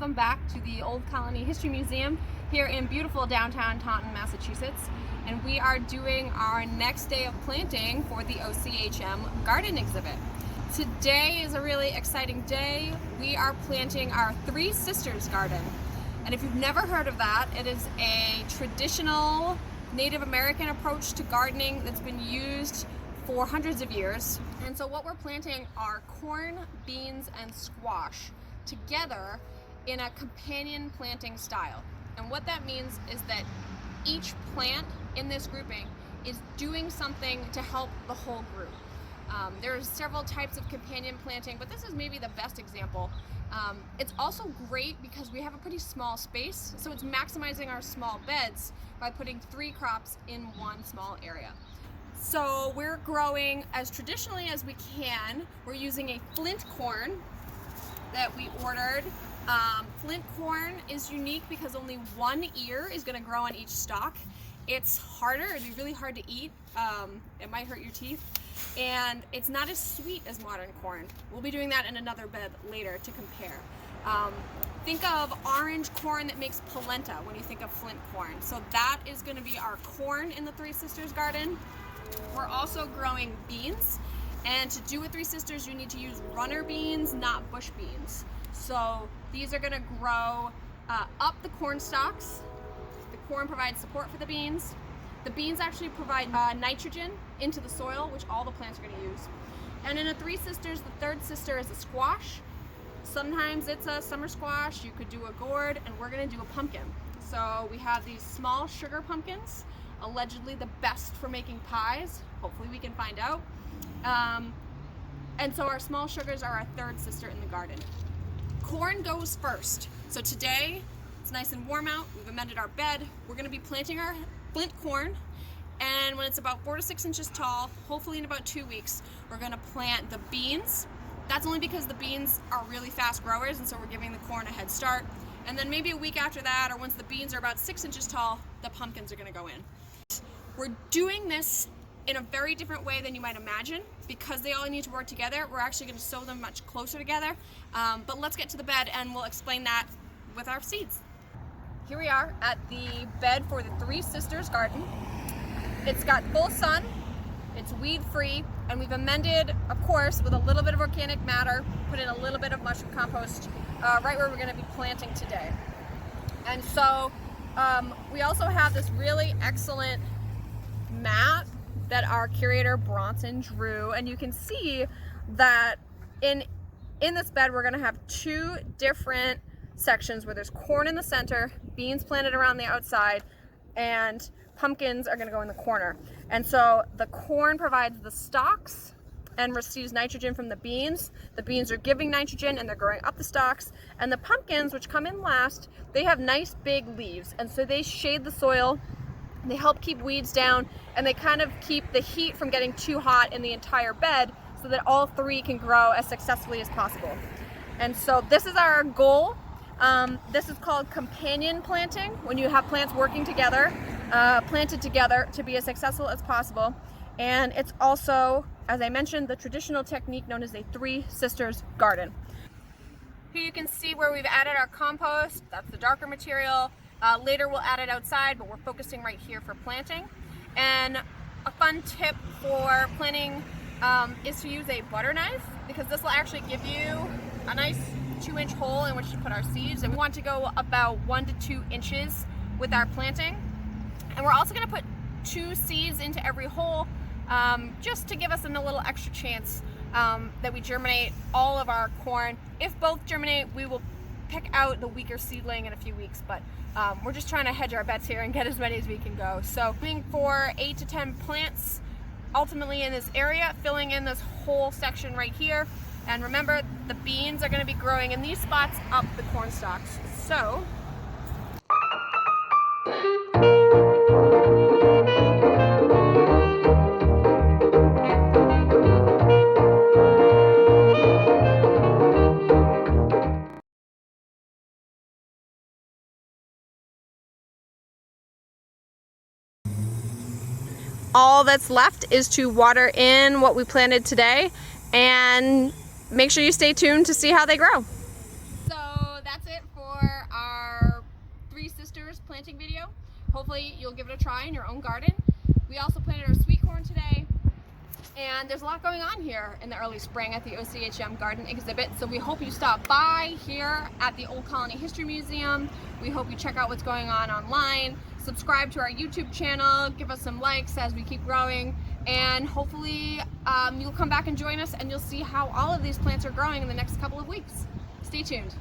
welcome back to the Old Colony History Museum here in beautiful downtown Taunton, Massachusetts. And we are doing our next day of planting for the OCHM Garden exhibit. Today is a really exciting day. We are planting our Three Sisters Garden. And if you've never heard of that, it is a traditional Native American approach to gardening that's been used for hundreds of years. And so what we're planting are corn, beans, and squash together in a companion planting style. And what that means is that each plant in this grouping is doing something to help the whole group. There's several types of companion planting, but this is maybe the best example. It's also great because we have a pretty small space, so it's maximizing our small beds by putting 3 crops in one small area. So we're growing as traditionally as we can. We're using a flint corn that we ordered. Flint corn is unique because only one ear is going to grow on each stalk. It's harder, it'd be really hard to eat. It might hurt your teeth. And it's not as sweet as modern corn. We'll be doing that in another bed later to compare. Think of orange corn that makes polenta when you think of flint corn. So that is going to be our corn in the Three Sisters Garden. We're also growing beans. And to do a Three Sisters, you need to use runner beans, not bush beans. So these are going to grow up the corn stalks. The corn provides support for the beans. The beans actually provide nitrogen into the soil, which all the plants are going to use. And in a Three Sisters, the third sister is a squash. Sometimes it's a summer squash. You could do a gourd, and we're going to do a pumpkin. So we have these small sugar pumpkins, allegedly the best for making pies. Hopefully we can find out. And so our small sugars are our third sister in the garden. Corn goes first. So today, it's nice and warm out. We've amended our bed. We're going to be planting our flint corn. And when it's about 4 to 6 inches tall, hopefully in about 2 weeks, we're going to plant the beans. That's only because the beans are really fast growers, and so we're giving the corn a head start. And then maybe a week after that, or once the beans are about 6 inches tall, the pumpkins are going to go in. We're doing this in a very different way than you might imagine. Because they all need to work together, we're actually going to sow them much closer together. But let's get to the bed and we'll explain that with our seeds. Here we are at the bed for the Three Sisters Garden. It's got full sun, it's weed-free, and we've amended, of course, with a little bit of organic matter, put in a little bit of mushroom compost right where we're going to be planting today. And so we also have this really excellent mat that our curator Bronson drew, and you can see that in this bed we're going to have 2 different sections where there's corn in the center, beans planted around the outside, and pumpkins are going to go in the corner. And so the corn provides the stalks and receives nitrogen from the beans. The beans are giving nitrogen and they're growing up the stalks, and the pumpkins, which come in last, they have nice big leaves, and so they shade the soil. They help keep weeds down, and they kind of keep the heat from getting too hot in the entire bed so that all 3 can grow as successfully as possible. And so this is our goal. This is called companion planting, when you have plants working together, planted together to be as successful as possible. And it's also, as I mentioned, the traditional technique known as a Three Sisters Garden. Here you can see where we've added our compost. That's the darker material. Later we'll add it outside, but we're focusing right here for planting. And a fun tip for planting is to use a butter knife, because this will actually give you a nice 2-inch hole in which to put our seeds. And we want to go about 1 to 2 inches with our planting. And we're also going to put 2 seeds into every hole just to give us a little extra chance that we germinate all of our corn. If both germinate, we will pick out the weaker seedling in a few weeks, but we're just trying to hedge our bets here and get as many as we can go. So looking for 8 to 10 plants ultimately in this area, filling in this whole section right here. And remember, the beans are going to be growing in these spots up the corn stalks. So all that's left is to water in what we planted today and make sure you stay tuned to see how they grow. So that's it for planting video. Hopefully you'll give it a try in your own garden. We also planted our sweet corn today, and there's a lot going on here in the early spring at the OCHM Garden exhibit, so we hope you stop by here at the Old Colony History Museum. We hope you check out what's going on online, subscribe to our YouTube channel, give us some likes as we keep growing, and hopefully you'll come back and join us and you'll see how all of these plants are growing in the next couple of weeks. Stay tuned.